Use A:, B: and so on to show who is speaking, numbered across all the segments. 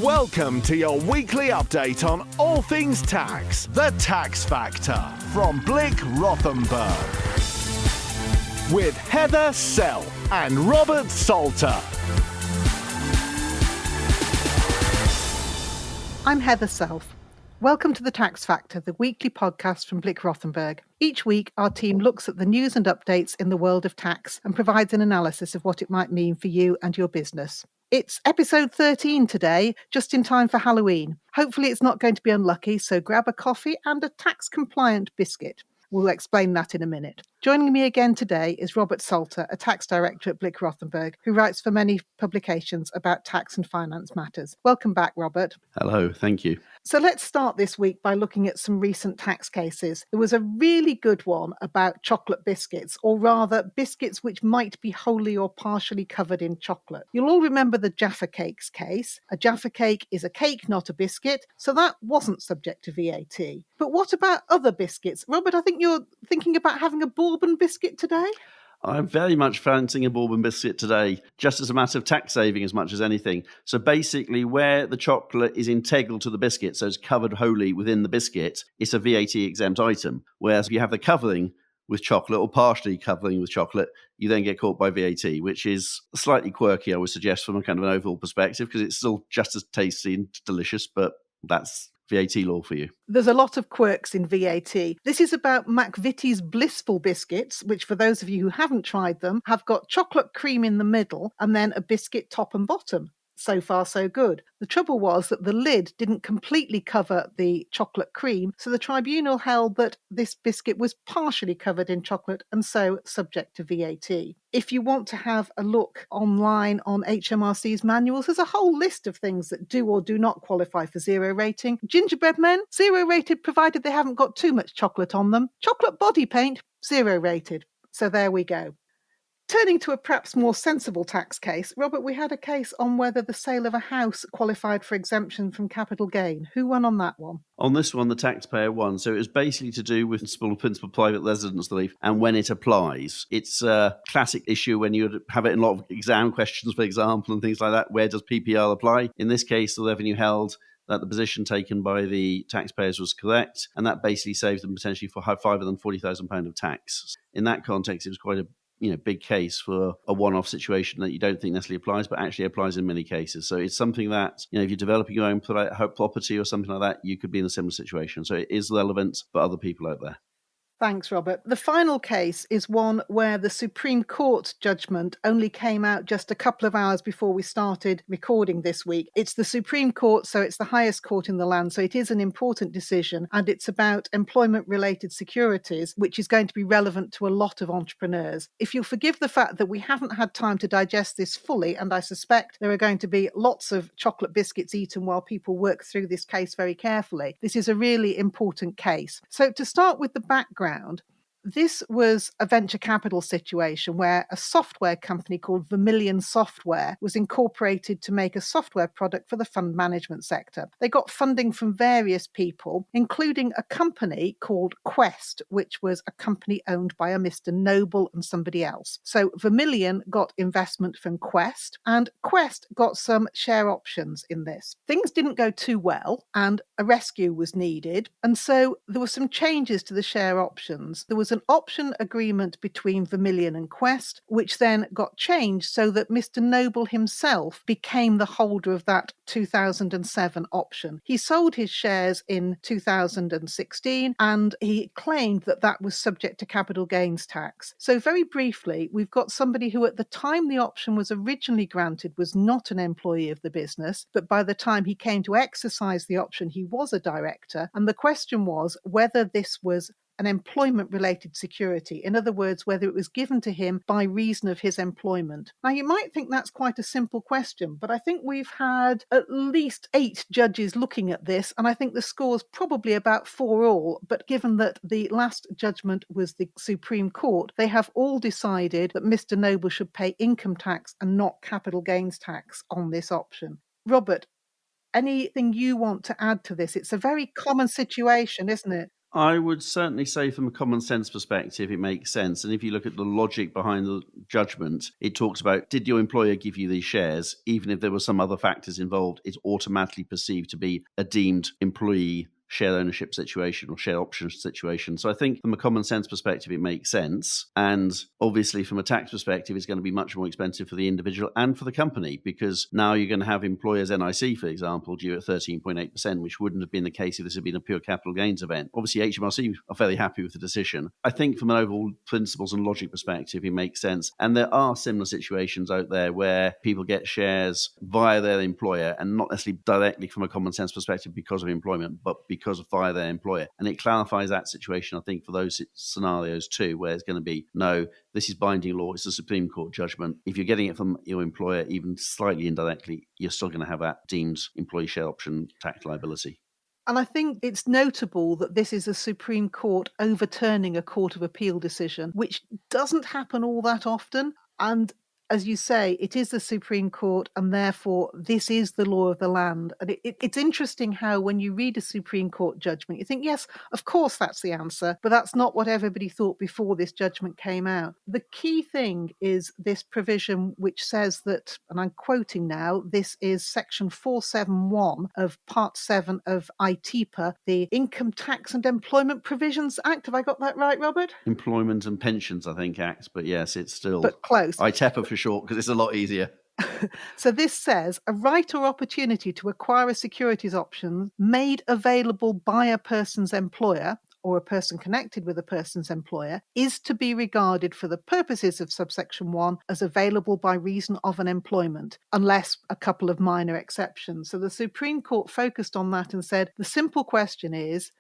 A: Welcome to your weekly update on all things tax, The Tax Factor, from Blick Rothenberg. With Heather Sell and Robert Salter.
B: I'm Heather Self. Welcome to The Tax Factor, the weekly podcast from Blick Rothenberg. Each week, our team looks at the news and updates in the world of tax and provides an analysis of what it might mean for you and your business. It's episode 13 today, just in time for Halloween. Hopefully it's not going to be unlucky, so grab a coffee and a tax-compliant biscuit. We'll explain that in a minute. Joining me again today is Robert Salter, a tax director at Blick Rothenberg, who writes for many publications about tax and finance matters. Welcome back, Robert.
C: Hello, thank you.
B: So let's start this week by looking at some recent tax cases. There was a really good one about chocolate biscuits, or rather biscuits which might be wholly or partially covered in chocolate. You'll all remember the Jaffa Cakes case. A Jaffa cake is a cake, not a biscuit, so that wasn't subject to VAT. But what about other biscuits? Robert, I think you're thinking about having a bourbon biscuit today?
C: I'm very much fancying a bourbon biscuit today, just as a matter of tax saving as much as anything. So basically, where the chocolate is integral to the biscuit, so it's covered wholly within the biscuit, it's a VAT exempt item. Whereas if you have the covering with chocolate or partially covering with chocolate, you then get caught by VAT, which is slightly quirky, I would suggest, from a kind of an overall perspective, because it's still just as tasty and delicious, but that's VAT law for you.
B: There's a lot of quirks in VAT. This is about McVitie's Blissful biscuits, which for those of you who haven't tried them, have got chocolate cream in the middle and then a biscuit top and bottom. So far, so good. The trouble was that the lid didn't completely cover the chocolate cream, so the tribunal held that this biscuit was partially covered in chocolate and so subject to VAT. If you want to have a look online on HMRC's manuals, there's a whole list of things that do or do not qualify for zero rating. Gingerbread men, zero rated provided they haven't got too much chocolate on them. Chocolate body paint, zero rated. So there we go. Turning to a perhaps more sensible tax case, Robert, we had a case on whether the sale of a house qualified for exemption from capital gain. Who won on that one?
C: On this one, the taxpayer won. So it was basically to do with principal private residence relief and when it applies. It's a classic issue when you have it in a lot of exam questions, for example, and things like that. Where does PPR apply? In this case, the revenue held that the position taken by the taxpayers was correct, and that basically saved them potentially for £540,000 of tax. In that context, it was quite a big case for a one-off situation that you don't think necessarily applies, but actually applies in many cases. So it's something that, if you're developing your own property or something like that, you could be in a similar situation. So it is relevant for other people out there.
B: Thanks, Robert. The final case is one where the Supreme Court judgment only came out just a couple of hours before we started recording this week. It's the Supreme Court, so it's the highest court in the land, so it is an important decision, and it's about employment-related securities, which is going to be relevant to a lot of entrepreneurs. If you'll forgive the fact that we haven't had time to digest this fully, and I suspect there are going to be lots of chocolate biscuits eaten while people work through this case very carefully, this is a really important case. So to start with the background, this was a venture capital situation where a software company called Vermilion Software was incorporated to make a software product for the fund management sector. They got funding from various people, including a company called Quest, which was a company owned by a Mr. Noble and somebody else. So Vermilion got investment from Quest, and Quest got some share options in this. Things didn't go too well, and a rescue was needed, and so there were some changes to the share options. There was an option agreement between Vermilion and Quest, which then got changed so that Mr. Noble himself became the holder of that 2007 option. He sold his shares in 2016 and he claimed that that was subject to capital gains tax. So very briefly, we've got somebody who at the time the option was originally granted was not an employee of the business, but by the time he came to exercise the option, he was a director. And the question was whether this was an employment-related security. In other words, whether it was given to him by reason of his employment. Now, you might think that's quite a simple question, but I think we've had at least 8 judges looking at this, and I think the score's probably about 4-all, but given that the last judgment was the Supreme Court, they have all decided that Mr. Noble should pay income tax and not capital gains tax on this option. Robert, anything you want to add to this? It's a very common situation, isn't it?
C: I would certainly say from a common sense perspective, it makes sense. And if you look at the logic behind the judgment, it talks about, did your employer give you these shares? Even if there were some other factors involved, it's automatically perceived to be a deemed employee share ownership situation or share option situation. So I think from a common sense perspective, it makes sense. And obviously from a tax perspective, it's going to be much more expensive for the individual and for the company, because now you're going to have employers NIC, for example, due at 13.8%, which wouldn't have been the case if this had been a pure capital gains event. Obviously, HMRC are fairly happy with the decision. I think from an overall principles and logic perspective, it makes sense. And there are similar situations out there where people get shares via their employer and not necessarily directly from a common sense perspective because of employment, but because of via their employer. And it clarifies that situation, I think, for those scenarios too, where it's going to be, no, this is binding law, it's a Supreme Court judgment. If you're getting it from your employer, even slightly indirectly, you're still going to have that deemed employee share option tax liability.
B: And I think it's notable that this is a Supreme Court overturning a Court of Appeal decision, which doesn't happen all that often. And as you say, it is the Supreme Court, and therefore this is the law of the land. And it's interesting how when you read a Supreme Court judgment, you think, yes, of course that's the answer, but that's not what everybody thought before this judgment came out. The key thing is this provision which says that, and I'm quoting now, this is section 471 of Part 7 of ITEPA, the Income Tax and Employment Provisions Act. Have I got that right, Robert?
C: Employment and Pensions, I think, Act, but yes, it's still...
B: But close.
C: ITEPA for short, because it's a lot easier.
B: So this says a right or opportunity to acquire a securities option made available by a person's employer or a person connected with a person's employer is to be regarded for the purposes of subsection 1 as available by reason of an employment, unless a couple of minor exceptions. So the Supreme Court focused on that and said the simple question is,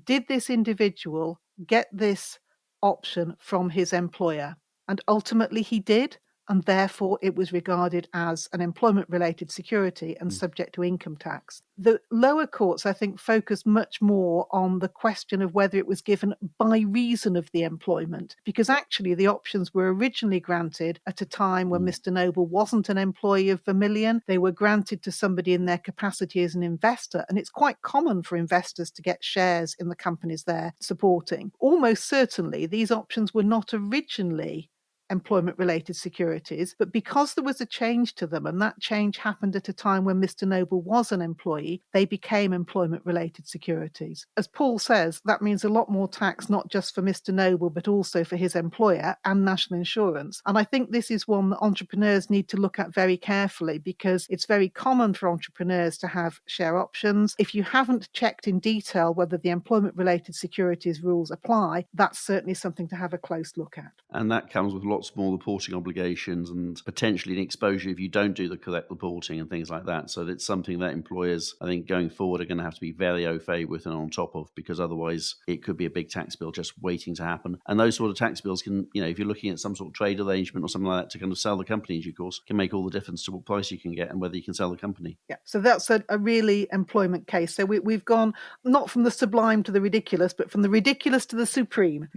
B: did this individual get this option from his employer? And ultimately he did. And therefore it was regarded as an employment-related security and subject to income tax. The lower courts, I think, focused much more on the question of whether it was given by reason of the employment, because actually the options were originally granted at a time when Mr. Noble wasn't an employee of Vermilion. They were granted to somebody in their capacity as an investor, and it's quite common for investors to get shares in the companies they're supporting. Almost certainly, these options were not originally employment-related securities, but because there was a change to them, and that change happened at a time when Mr. Noble was an employee, they became employment-related securities. As Paul says, that means a lot more tax, not just for Mr. Noble, but also for his employer and national insurance. And I think this is one that entrepreneurs need to look at very carefully, because it's very common for entrepreneurs to have share options. If you haven't checked in detail whether the employment-related securities rules apply, that's certainly something to have a close look at.
C: And that comes with lots more reporting obligations and potentially an exposure if you don't do the correct reporting and things like that. So it's something that employers, I think, going forward are going to have to be very au fait with and on top of, because otherwise it could be a big tax bill just waiting to happen. And those sort of tax bills can, if you're looking at some sort of trade arrangement or something like that to kind of sell the company in due course, can make all the difference to what price you can get and whether you can sell the company.
B: Yeah, so that's a really employment case. So we've gone not from the sublime to the ridiculous, but from the ridiculous to the supreme.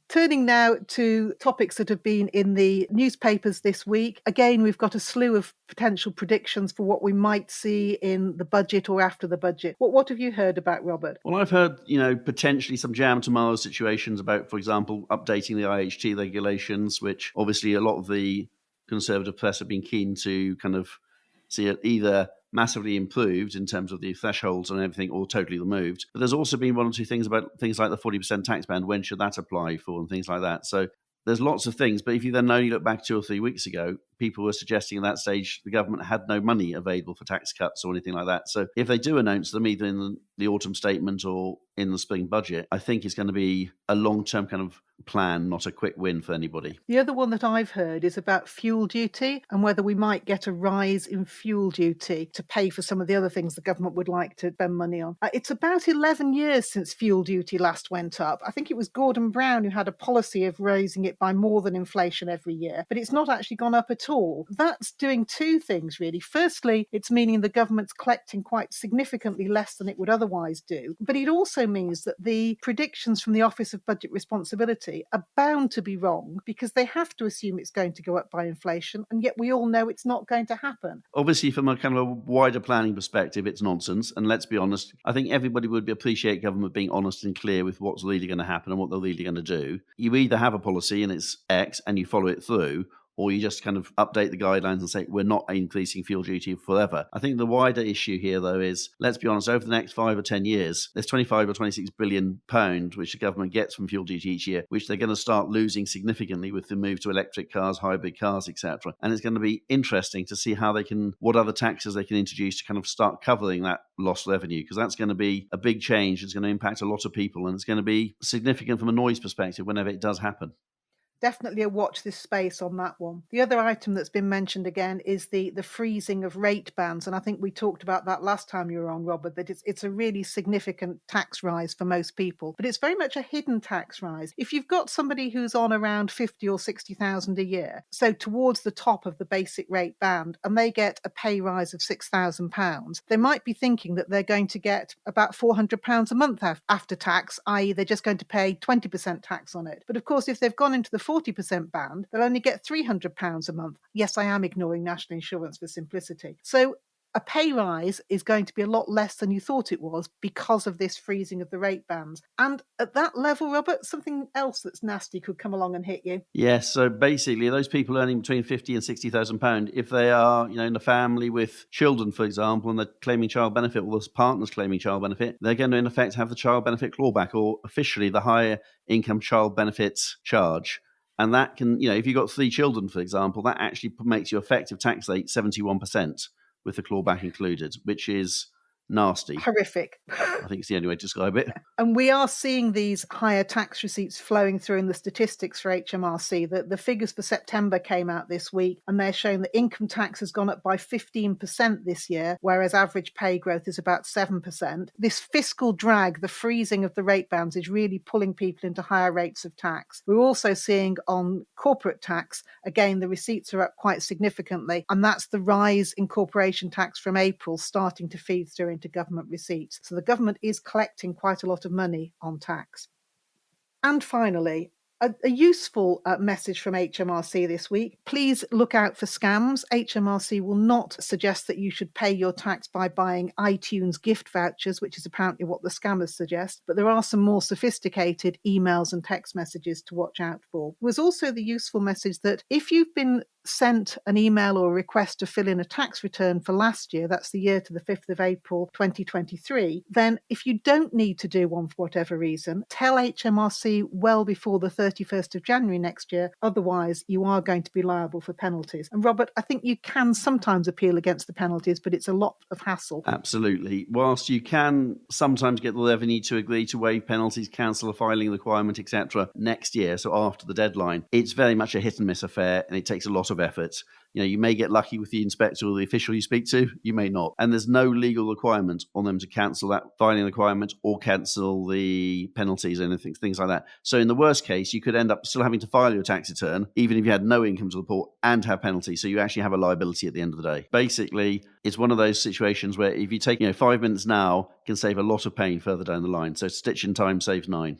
B: Turning now to topics that have been in the newspapers this week. Again, we've got a slew of potential predictions for what we might see in the budget or after the budget. What have you heard about, Robert?
C: Well, I've heard, potentially some jam tomorrow situations about, for example, updating the IHT regulations, which obviously a lot of the Conservative press have been keen to kind of see it either massively improved in terms of the thresholds and everything, or totally removed. But there's also been one or two things about things like the 40% tax band, when should that apply for, and things like that. So there's lots of things, but if you then only look back 2 or 3 weeks ago, people were suggesting at that stage the government had no money available for tax cuts or anything like that. So if they do announce them either in the autumn statement or in the spring budget, I think it's going to be a long-term kind of plan, not a quick win for anybody.
B: The other one that I've heard is about fuel duty and whether we might get a rise in fuel duty to pay for some of the other things the government would like to spend money on. It's about 11 years since fuel duty last went up. I think it was Gordon Brown who had a policy of raising it by more than inflation every year, but it's not actually gone up at at all, that's doing two things really. Firstly, it's meaning the government's collecting quite significantly less than it would otherwise do. But it also means that the predictions from the Office of Budget Responsibility are bound to be wrong because they have to assume it's going to go up by inflation, and yet we all know it's not going to happen.
C: Obviously, from a kind of a wider planning perspective, it's nonsense. And let's be honest, I think everybody would appreciate government being honest and clear with what's really going to happen and what they're really going to do. You either have a policy and it's X and you follow it through, or you just kind of update the guidelines and say, we're not increasing fuel duty forever. I think the wider issue here, though, is, let's be honest, over the next 5 or 10 years, there's 25 or 26 billion pounds which the government gets from fuel duty each year, which they're going to start losing significantly with the move to electric cars, hybrid cars, etc. And it's going to be interesting to see how they can, what other taxes they can introduce to kind of start covering that lost revenue, because that's going to be a big change. It's going to impact a lot of people, and it's going to be significant from a noise perspective whenever it does happen.
B: Definitely a watch this space on that one. The other item that's been mentioned again is the freezing of rate bands. And I think we talked about that last time you were on, Robert, that it's a really significant tax rise for most people. But it's very much a hidden tax rise. If you've got somebody who's on around 50 or 60,000 a year, so towards the top of the basic rate band, and they get a pay rise of £6,000, they might be thinking that they're going to get about £400 a month after tax, i.e. they're just going to pay 20% tax on it. But of course, if they've gone into the 40% band, they'll only get £300 a month. Yes, I am ignoring national insurance for simplicity. So a pay rise is going to be a lot less than you thought it was because of this freezing of the rate bands. And at that level, Robert, something else that's nasty could come along and hit you.
C: Yes, so basically those people earning between £50,000 and £60,000, if they are, in a family with children, for example, and they're claiming child benefit, or the partner's claiming child benefit, they're going to in effect have the child benefit clawback, or officially the higher income child benefits charge. And that can, if you've got 3 children, for example, that actually makes your effective tax rate 71% with the clawback included, which is nasty.
B: Horrific.
C: I think it's the only way to describe it.
B: And we are seeing these higher tax receipts flowing through in the statistics for HMRC. The figures for September came out this week, and they're showing that income tax has gone up by 15% this year, whereas average pay growth is about 7%. This fiscal drag, the freezing of the rate bands, is really pulling people into higher rates of tax. We're also seeing on corporate tax, again, the receipts are up quite significantly, and that's the rise in corporation tax from April starting to feed through into government receipts. So the government is collecting quite a lot of money on tax. And finally, a useful message from HMRC this week. Please look out for scams. HMRC will not suggest that you should pay your tax by buying iTunes gift vouchers, which is apparently what the scammers suggest. But there are some more sophisticated emails and text messages to watch out for. There was also the useful message that if you've been sent an email or a request to fill in a tax return for last year, that's the year to the 5th of April 2023, then if you don't need to do one for whatever reason, tell HMRC well before the 31st of January next year. Otherwise, you are going to be liable for penalties. And Robert, I think you can sometimes appeal against the penalties, but it's a lot of hassle.
C: Absolutely. Whilst you can sometimes get the revenue to agree to waive penalties, cancel a filing requirement, etc., next year, so after the deadline, it's very much a hit and miss affair, and it takes a lot of effort. You may get lucky with the inspector or the official you speak to, you may not. And there's no legal requirement on them to cancel that filing requirement or cancel the penalties or anything, things like that. So in the worst case, you could end up still having to file your tax return, even if you had no income to report, and have penalties. So you actually have a liability at the end of the day. Basically, it's one of those situations where if you take 5 minutes now, it can save a lot of pain further down the line. So stitching time saves 9.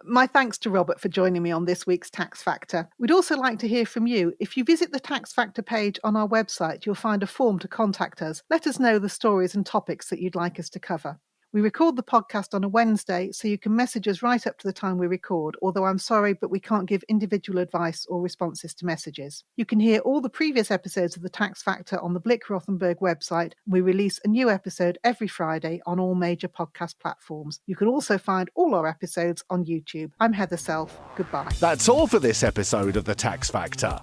B: My thanks to Robert for joining me on this week's Tax Factor. We'd also like to hear from you. If you visit the Tax Factor page on our website, you'll find a form to contact us. Let us know the stories and topics that you'd like us to cover. We record the podcast on a Wednesday, so you can message us right up to the time we record, although I'm sorry, but we can't give individual advice or responses to messages. You can hear all the previous episodes of the Tax Factor on the Blick Rothenberg website. We release a new episode every Friday on all major podcast platforms. You can also find all our episodes on YouTube. I'm Heather Self. Goodbye.
A: That's all for this episode of The Tax Factor.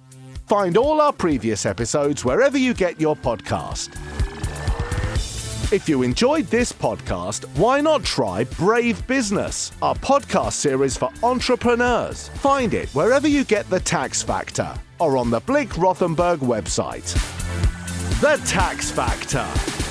A: Find all our previous episodes wherever you get your podcast. If you enjoyed this podcast, why not try Brave Business, our podcast series for entrepreneurs? Find it wherever you get The Tax Factor or on the Blick Rothenberg website. The Tax Factor.